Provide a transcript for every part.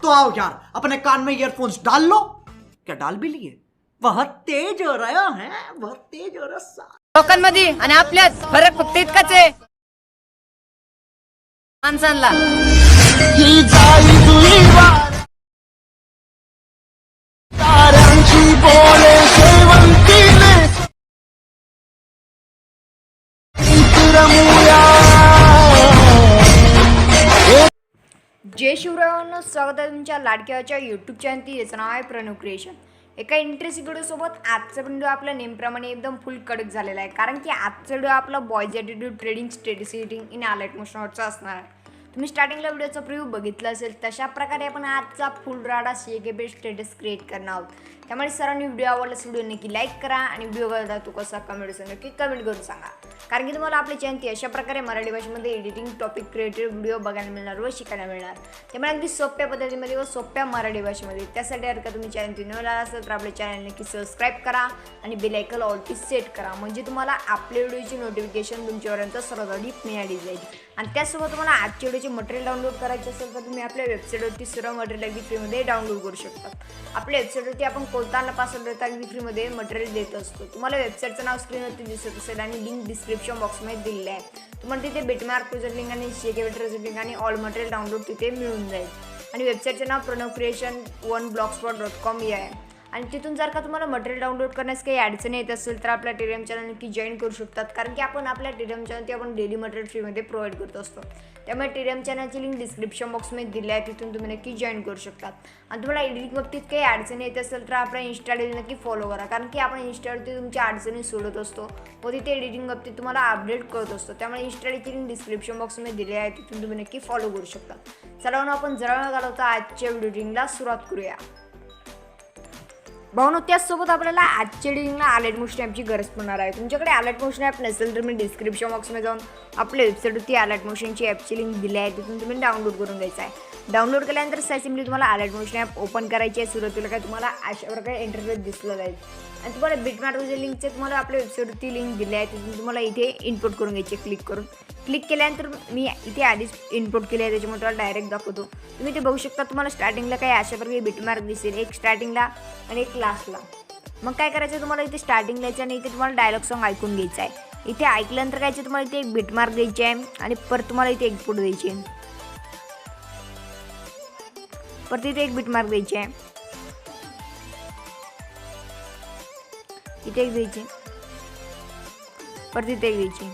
तो आओ यार, अपने कान में ईयरफोन्स डाल लो। क्या डाल भी लिए? बहुत तेज हो रहा है, बहुत तेज हो रहा। लोकांमध्ये आणि आपल्यात फरक फक्त इतकाच आहे, माणसांना. जय शिवरायांनो, स्वागत आहे तुमच्या लाडक्याच्या यूट्यूब चॅनल. याचं नाव आहे प्रणव क्रिएशन. एका इंटरेस्टिंग व्हिडिओसोबत आजचा व्हिडिओ आपल्या नेमप्रमाणे एकदम फुल कडक झालेला आहे, कारण की आजचा व्हिडिओ आपला boys attitude trading status setting in अलाइट मोशनवरचा असणार आहे. तुम्ही स्टार्टिंगला व्हिडिओचा प्रिव्ह्यू बघितला असेल, तशा प्रकारे आपण आजचा फुल राडा CK स्टेटस क्रिएट करणार आहोत. त्यामुळे सरांनी व्हिडिओ आवडल्यास व्हिडिओ नक्की लाईक करा आणि व्हिडिओ करता तो कसा कमेंट्स नक्की कमेंट करून सांगा, कारण की तुम्हाला आपल्या चॅनल अशा प्रकारे मराठी भाषेमध्ये एडिटिंग टॉपिक क्रिएटिव्ह व्हिडिओ बघायला मिळणार व शिकायला मिळणार. त्यामुळे अगदी सोप्या पद्धतीमध्ये व सोप्या मराठी भाषेमध्ये. त्यासाठी जर का तुम्ही चॅनल नवीन आला असेल तर आपल्या चॅनल नक्की सबस्क्राईब करा आणि बेल आयकॉन ऑलटी सेट करा, म्हणजे तुम्हाला आपल्या व्हिडिओची नोटिफिकेशन तुमच्यापर्यंत सर्वात आधी मिळाली जाईल. आणि त्यासोबत तुम्हाला आजच्या व्हिडिओचे मटेरियल डाउनलोड करायचे असेल तर तुम्ही आपल्या वेबसाईटवरती सर्व मटेरियल अगदी फ्रीमध्ये डाउनलोड करू शकता. आपल्या वेबसाईटवरती आपण कोणता पासवर्ड अगदी फ्रीमध्ये मटेरियल देत असतो. तुम्हाला वेबसाईटचं नाव स्क्रीनवरती दिसत असेल आणि लिंक डिस्क्रिप्शन बॉक्समध्ये दिलेलं आहे. तुम्हाला तिथे बिटमार्क प्रोजेक्ट लिंक आणि CK लिंक आणि ऑल मटेरियल डाउनलोड तिथे मिळून जाईल. आणि वेबसाईटचं नाव pranavcreation1blogspot.com हे आहे. आणि तिथून जर का तुम्हाला मटेरियल डाउनलोड करण्यास काही अडचणी येत असेल तर आपल्या टेलिग्राम चॅनल नक्की जॉईन करू शकतात, कारण की आपण आपल्या टेलिग्राम चॅनलवरती आपण डेली मटेरियल फ्रीमध्ये प्रोव्हाइड करत असतो. त्यामुळे टेलिग्राम चॅनलची लिंक डिस्क्रिप्शन बॉक्समध्ये दिली आहे, तिथून तुम्ही नक्की जॉईन करू शकतात. आणि तुम्हाला एडिटिंग बाबतीत काही अडचणी येत असेल तर आपल्या इन्स्टा आय डी नक्की फॉलो करा, कारण की आपण इन्स्टावरती तुमच्या अडचणी सोडत असतो व तिथे एडिटिंग बाबतीत तुम्हाला अपडेट करत असतो. त्यामुळे इन्स्टा आय डीची लिंक डिस्क्रिप्शन बॉक्समध्ये दिली आहे, तिथून तुम्ही नक्की फॉलो करू शकता. चला आपण जरा न घालवता आजच्या व्हिडिओला सुरुवात करूया. भावनो, त्याचसोबत आपल्याला आजच्या एडिटिंगला अलाइट मोशन ॲपची गरज पडणार आहे. तुमच्याकडे अलाइट मोशन ॲप नसेल तर मी डिस्क्रिप्शन बॉक्समध्ये जाऊन आपल्या वेबसाईटवरती अलाइट मोशनची ॲपची लिंक दिली आहे, तिथून तुम्ही डाउनलोड करून घ्यायचं आहे. डाउनलोड केल्यानंतर सिम्पली तुम्हाला अलाइट मोशन ॲप ओपन करायची आहे. सुरुवातीला काय तुम्हाला अशा प्रकारे इंटरफेस दिसलं जाईल आणि तुम्हाला बिटमार्क लिंकचे तुम्हाला आपल्या वेबसाईटवरती लिंक दिली आहे, तिथून तुम्हाला इथे इनपुट करून घ्यायचे. क्लिक केल्यानंतर मी इथे आधीच इनपुट केले आहे, त्याच्यामुळे तुम्हाला डायरेक्ट दाखवतो. तुम्ही ते बघू शकता. तुम्हाला स्टार्टिंगला काही अशा प्रकारे बिटमार्क दिसेल, एक स्टार्टिंगला आणि एक लास्टला. मग काय करायचं, तुम्हाला इथे स्टार्टिंगला यायचं आणि इथे तुम्हाला डायलॉग सॉन्ग ऐकून घ्यायचं आहे. इथे ऐकल्यानंतर काय तुम्हाला इथे एक बिटमार्क द्यायची आहे आणि परत तुम्हाला इथे इनपुट द्यायची आहे. परत इथे एक बिटमार्क द्यायची आहे, इथे एक द्यायची, परत इथे एक द्यायची.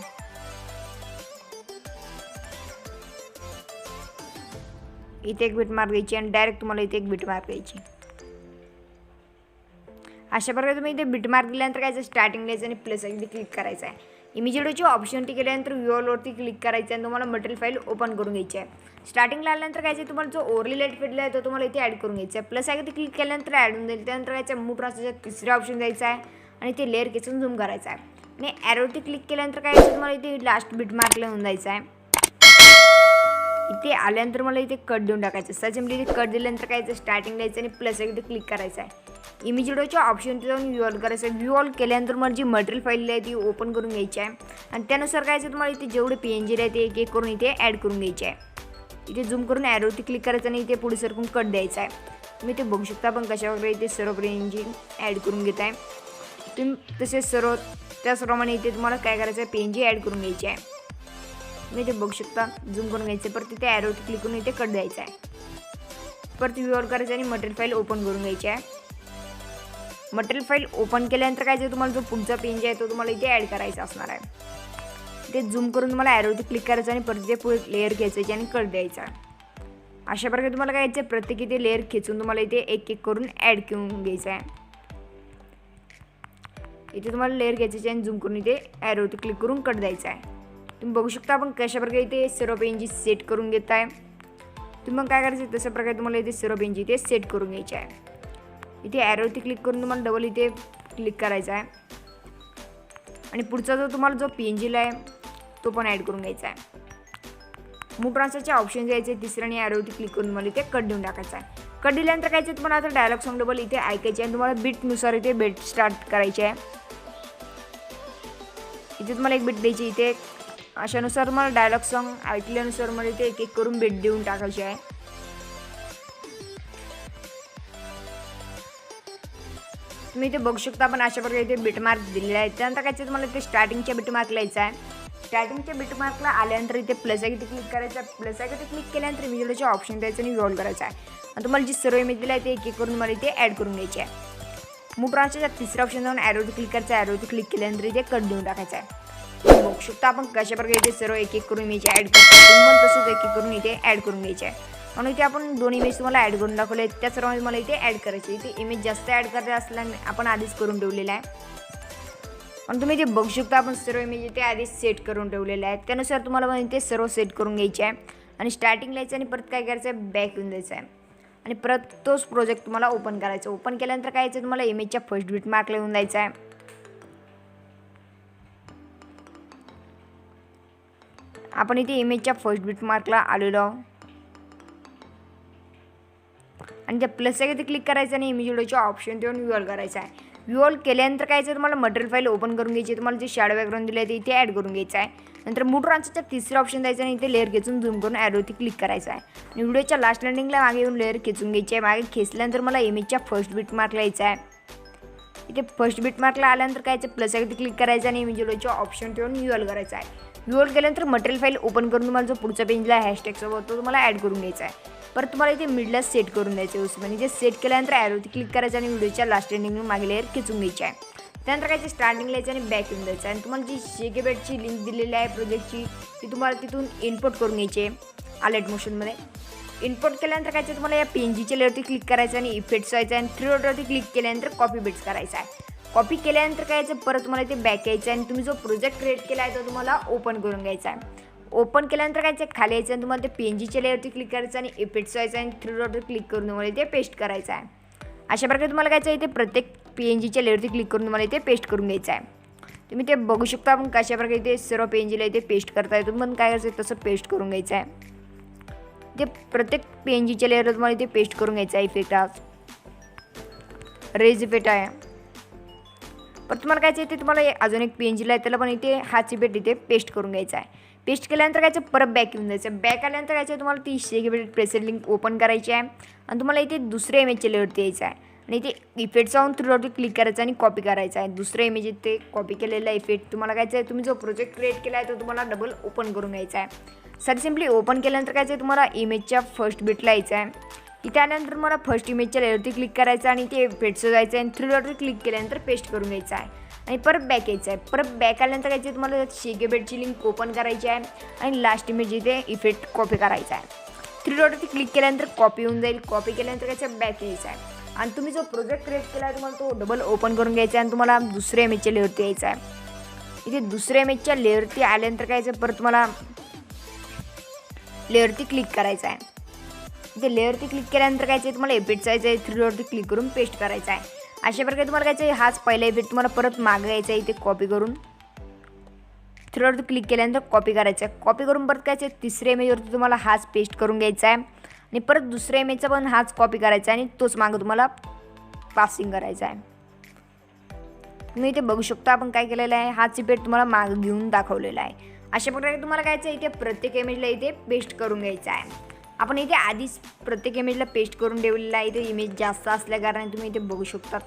इथे एक बिटमार्क द्यायची आणि डायरेक्ट तुम्हाला इथे एक बिटमार्क द्यायची. अशा प्रकारे तुम्ही इथे बिटमार्क दिल्यानंतर काय स्टार्टिंग द्यायचं आणि प्लस अगदी क्लिक करायचं आहे. इमेजची ऑप्शनटी केल्यानंतर व्ह्यूवरती क्लिक करायचं आणि तुम्हाला मटेरियल फाईल ओपन करून घ्यायची आहे. स्टार्टिंगला आल्यानंतर काय तुम्हाला जो ओव्हरली लाईट फिटला आहे तो तुम्हाला इथे ॲड करून घ्यायचा आहे. प्लस अगदी क्लिक केल्यानंतर ॲड होऊन जाईल. त्यानंतर काय मूव ट्रान्सफरचा तिसरा ऑप्शन द्यायचा आहे आणि ते लेअर खेचून झूम करायचा आहे. आणि ॲरोवरती क्लिक केल्यानंतर काय तुम्हाला इथे लास्ट बिटमार्कला येऊन जायचं आहे. इथे आल्यानंतर मला इथे कट देऊन टाकायचं असतं. सिम्पली इथे कट दिल्यानंतर काय स्टार्टिंग द्यायचं आणि प्लस इथे क्लिक करायचं आहे. इमेज व्हिडिओच्या ऑप्शनमध्ये जाऊन व्ह्यू ऑल करायचं आहे. व्ह्यू ऑल केल्यानंतर मला जी मटेरियल फाईल आहे ती ओपन करून घ्यायची आहे आणि त्यानुसार काय तुम्हाला इथे जेवढे PNG आहे ते एक एक करून इथे ॲड करून घ्यायचे आहे. इथे झूम करून ॲरोवरती क्लिक करायचं आणि इथे पुढे सरकून कट द्यायचा आहे. तुम्ही ते बघू शकता आपण कशा वगैरे इथे सर्व PNG ॲड करून घेत आहे. तुम्ही तसेच त्याचप्रमाणे इथे तुम्हाला काय करायचं आहे, PNG ॲड करून घ्यायची आहे. तुम्ही ते बघू शकता. झूम करून घ्यायचं, परत तिथे ॲरोवरती क्लिक करून इथे कट द्यायचा आहे. परत व्ह्यू ऑल करायचं आणि मटेरियल फाईल ओपन करून घ्यायची आहे. मटेरियल फाईल ओपन केल्यानंतर काय तुम्हाला जो पुढचा PNG आहे तो तुम्हाला इथे ॲड करायचा असणार आहे. ते झूम करून तुम्हाला ॲरोवरती क्लिक करायचं आणि परत ते पुढे लेअर खेचायची आणि कट द्यायचा. अशा प्रकारे तुम्हाला काय यायचं, प्रत्येक इथे लेअर खेचून तुम्हाला इथे एक एक करून ॲड करून घ्यायचं आहे. इथे तुम्हाला लेअर घ्यायची आणि झूम करून इथे ॲरोवरती क्लिक करून कट द्यायचा आहे. तुम्ही बघू शकता आपण कशा प्रकारे इथे सर्व PNG सेट करून घेत आहे. तुम्ही मग काय करायचं, तशा प्रकारे तुम्हाला इथे सर्व PNG इथे सेट करून घ्यायचे आहे. इथे ॲरोवरती क्लिक करून तुम्हाला डबल इथे क्लिक करायचा आहे आणि पुढचा तुम्हाला जो PNG आहे तो पण ॲड करून घ्यायचा आहे. मूव ट्रान्सफरचे ऑप्शन द्यायचे तिसरं आणि ॲरोवरती क्लिक करून तुम्हाला इथे कट देऊन टाकायचा आहे. कट दिल्यानंतर काय तुम्हाला आता डायलॉग सॉन्ग डबल इथे ऐकायचे आणि तुम्हाला बीटनुसार इथे बीट स्टार्ट करायचे आहे. इथे तुम्हाला एक बीट द्यायची, इथे अशानुसार मला डायलॉग सॉन्ग ऐकल्यानुसार मला इथे एक एक करून बीट देऊन टाकायचे आहे. तुम्ही इथे बघू शकता आपण अशा प्रकारे इथे बीट मार्क दिलेले आहेत. त्यानंतर काय तुम्हाला इथे स्टार्टिंगच्या बीट मार्कला यायचं आहे. स्टार्टिंगच्या बीट मार्कला आल्यानंतर इथे प्लस आहे क्लिक करायचं आहे. प्लस आहे क्लिक केल्यानंतर इमेजचे ऑप्शन द्यायचं आणि रोल करायचं आहे. आणि तुम्हाला जी सर्व इमेज दिली आहे ते एक एक करून मला इथे ॲड करून घ्यायची आहे. मूव ब्रांचच्या तिसऱ्या ऑप्शन जाऊन ॲरोवरती क्लिक करायचं आहे. ॲरोवरती क्लिक केल्यानंतर इथे कट देऊन टाकायचं आहे. बघू शकता आपण कशा प्रकारे इथे सर्व एक एक करून इमेज ॲड करतो. तुम्हाला तसंच एक एक करून इथे ॲड करून घ्यायचे आहे. म्हणून इथे आपण 2 इमेज तुम्हाला ॲड करून दाखवले आहेत. त्या सर्वांमध्ये मला इथे ॲड करायचे. इथे इमेज जास्त ॲड करायचं असल्याने आपण आधीच करून ठेवलेलं आहे. पण तुम्ही इथे बघू शकता आपण सर्व इमेज इथे आधीच सेट करून ठेवलेले आहेत. त्यानुसार तुम्हाला पण इथे सर्व सेट करून घ्यायचे आहे. आणि स्टार्टिंग लिहायचं आणि परत काय करायचं आहे बॅक येऊन द्यायचं आहे. आणि परत तोच प्रोजेक्ट तुम्हाला ओपन करायचा. ओपन केल्यानंतर काय यायचं तुम्हाला इमेजच्या फर्स्ट बीट मार्कला येऊन द्यायचा आहे. आपण इथे इमेजच्या फर्स्ट बीट मार्कला आलेलो आहोत. आणि त्या प्लस आहे ते क्लिक करायचं आणि इमेज व्हिडिओच्या ऑप्शन देऊन व्ह्यूअल करायचं आहे. व्ह्यूअल केल्यानंतर काय यायचं तुम्हाला मटेरियल फाईल ओपन करून घ्यायची. तुम्हाला जे शॅडो बॅकग्राऊंड दिले ते इथे ॲड करून घ्यायचं आहे. नंतर मूव ट्रान्सफरचा तिसरा ऑप्शन द्यायचा आणि इथे लेअर खेचून झूम करून ॲरोवरती क्लिक करायचं आहे. आणि व्हिडिओच्या लास्ट लँडिंगला मागे येऊन लेअर खेचून घ्यायची आहे. मागे खेचल्यानंतर मला इमेजच्या फर्स्ट बीट मार्कला यायचं आहे. इथे फर्स्ट बीट मार्कला आल्यानंतर काय यायचं प्लस आहे ते क्लिक करायचं आणि इमेज व्हिडिओच्या ऑप्शन ठेवून व्ह्यूअल करायचं आहे. व्ह्यूअल केल्यानंतर मटेरियल फाईल ओपन करून तुम्हाला जो पुढचा पेजला हॅशटॅगसोबत तो तुम्हाला ॲड करून घ्यायचा आहे. परत तुम्हाला इथे मिडला सेट करून द्यायचं आहे. उसमें जे सेट केल्यानंतर ॲरोवरती क्लिक करायचं आणि व्हिडिओच्या लास्ट एंडिंग मागे लेअर खेचून घ्यायची आहे. त्यानंतर काय स्टार्टिंग लिहायचं आणि बॅक येऊन द्यायचं आहे. आणि तुम्हाला जी शेकेबेटची लिंक दिलेली आहे प्रोजेक्टची ती तुम्हाला तिथून इम्पोर्ट करून घ्यायची आहे अलाइट मोशनमध्ये. इम्पोर्ट केल्यानंतर काय तुम्हाला या PNGच्या लेअरवरती क्लिक करायचं आणि इफेक्ट्स व्हायचं आणि 3 डॉटवरती क्लिक केल्यानंतर कॉपी बिट्स करायचा आहे. कॉपी केल्यानंतर काय परत तुम्हाला इथे बॅक यायचं आहे आणि तुम्ही जो प्रोजेक्ट क्रिएट केला आहे तो तुम्हाला ओपन करून घ्यायचा आहे. ओपन केल्यानंतर काय खाली यायचं आणि तुम्हाला ते PNGच्या लेअरवरती क्लिक करायचं आणि इफेक्ट्स व्हायचं आणि 3 डॉटवर क्लिक करून तुम्हाला इथे पेस्ट करायचं आहे. अशा प्रकारे तुम्हाला काय इथे प्रत्येक PNGच्या लेअरवरती क्लिक करून तुम्हाला इथे पेस्ट करून घ्यायचं आहे. तुम्ही ते बघू शकता आपण कशा प्रकारे इथे सर्व PNGला इथे पेस्ट करता येतो. पण काय करायचं तसं पेस्ट करून घ्यायचं आहे. ते प्रत्येक PNGच्या लेअरवर तुम्हाला इथे पेस्ट करून घ्यायचं आहे. इफेक्ट हा रेज इफेक्ट आहे. पण तुम्हाला काय इथे तुम्हाला अजून एक PNGला आहे त्याला पण इथे हाच इफेक्ट इथे पेस्ट करून घ्यायचा आहे. पेस्ट केल्यानंतर काय परत बॅक येऊन द्यायचं. बॅक आल्यानंतर काय तुम्हाला ती शेकेबेट प्रेसेट लिंक ओपन करायची आहे आणि तुम्हाला इथे दुसऱ्या इमेजच्या लेअरवरती यायचं आहे. आणि इथे इफेक्ट जाऊन 3 डॉटवर क्लिक करायचं आणि कॉपी करायचं आहे. दुसऱ्या इमेज इथे कॉपी केलेला इफेक्ट तुम्हाला काय आहे तुम्ही जो प्रोजेक्ट क्रिएट केला आहे तो तुम्हाला डबल ओपन करून घ्यायचा आहे. साधी सिम्पली ओपन केल्यानंतर काय तुम्हाला इमेजच्या फर्स्ट बीटला यायचं आहे. इथे आल्यानंतर मला फर्स्ट इमेजच्या लेअरवरती क्लिक करायचं आणि ते इफेक्टचं जायचं आहे आणि 3 डॉटवर क्लिक केल्यानंतर पेस्ट करून घ्यायचं आहे. आणि परत बॅक यायचं आहे. परत बॅक आल्यानंतर काय तुम्हाला शेकेबेटची लिंक ओपन करायची आहे आणि लास्ट इमेज इथे इफेक्ट कॉपी करायचा आहे. 3 डॉटवरती क्लिक केल्यानंतर कॉपी होऊन जाईल. कॉपी केल्यानंतर काय बॅक यायचं आहे आणि तुम्ही जो प्रोजेक्ट क्रिएट केला आहे तुम्हाला तो डबल ओपन करून घ्यायचा आहे आणि तुम्हाला दुसऱ्या इमेजच्या लेअरवरती यायचं आहे. इथे दुसऱ्या इमेजच्या लेअरवरती आल्यानंतर काय परत तुम्हाला लेअरवरती क्लिक करायचं आहे. इथे लेअरवरती क्लिक केल्यानंतर काय तुम्हाला इफेक्ट जायचं आहे. 3 डॉटवरती क्लिक करून पेस्ट करायचा आहे. अशा प्रकारे तुम्हाला काय हाच पहिला इफेक्ट तुम्हाला परत मागे यायचा आहे. इथे कॉपी करून 3 डॉटवरती क्लिक केल्यानंतर कॉपी करायचं आहे. कॉपी करून परत काय तिसऱ्या इमेजवरती तुम्हाला हाच पेस्ट करून घ्यायचा आहे आणि परत दुसऱ्या इमेजचा पण हाच कॉपी करायचा आहे आणि तोच मागं तुम्हाला पासिंग करायचा आहे. तुम्ही इथे बघू शकता आपण काय केलेलं आहे हाच इफेक्ट तुम्हाला मागं घेऊन दाखवलेला आहे. अशा प्रकारे तुम्हाला काय इथे प्रत्येक इमेजला इथे पेस्ट करून घ्यायचं आहे. आपण इथे आधीच प्रत्येक इमेजला पेस्ट करून ठेवलेला आहे. इथे इमेज जास्त असल्या कारणाने तुम्ही इथे बघू शकता.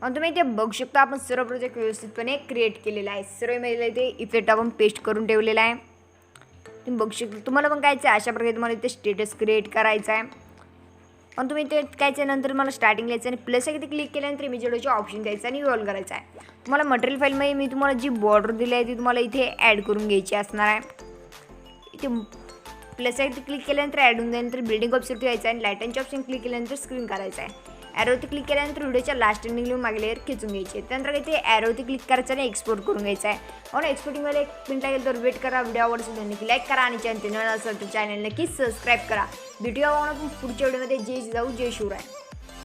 तुम्ही इथे बघू शकता आपण सर्व प्रोजेक्ट व्यवस्थितपणे क्रिएट केलेला आहे. सर्व इमेजला इथे इफेक्ट आपण पेस्ट करून ठेवलेला आहे. तुम्ही बघू शकता. तुम्हाला पण काय अशा प्रकारे तुम्हाला इथे स्टेटस क्रिएट करायचा आहे. पण तुम्ही ते काय नंतर मला स्टार्टिंग लिहायचं आणि प्लस इथे क्लिक केल्यानंतर इमेज व्हिडिओचे ऑप्शन द्यायचं आणि रोल करायचा आहे. तुम्हाला मटेरियल फाईलमध्ये मी तुम्हाला जी बॉर्डर दिली आहे ती तुम्हाला इथे ॲड करून घ्यायची असणार आहे. इथे प्लस इथे क्लिक केल्यानंतर ॲड होऊन त्यानंतर बिल्डिंग ऑप्शनवरती यायचं आहे आणि लाईटांच्या ऑप्शन क्लिक केल्यानंतर स्क्रीन करायचं आहे. ॲरोवरती क्लिक केल्यानंतर व्हिडिओच्या लास्ट एंडिंग लिहून मागे लेअर खेचून घ्यायची आहे. त्यानंतर इथे ॲरोवरती क्लिक करायचं आणि एक्सपोर्ट करून घ्यायचं आहे. म्हणून एक्सपोर्टिंगमध्ये 1 मिनिट लागेल तर वेट करा. व्हिडिओ आवडला तर नक्की लाईक करा आणि चॅनल असेल तर चॅनल नक्की सबस्क्राईब करा. व्हिडिओ आपण पुढच्या व्हिडिओमध्ये जय जाऊ जय शिवराय.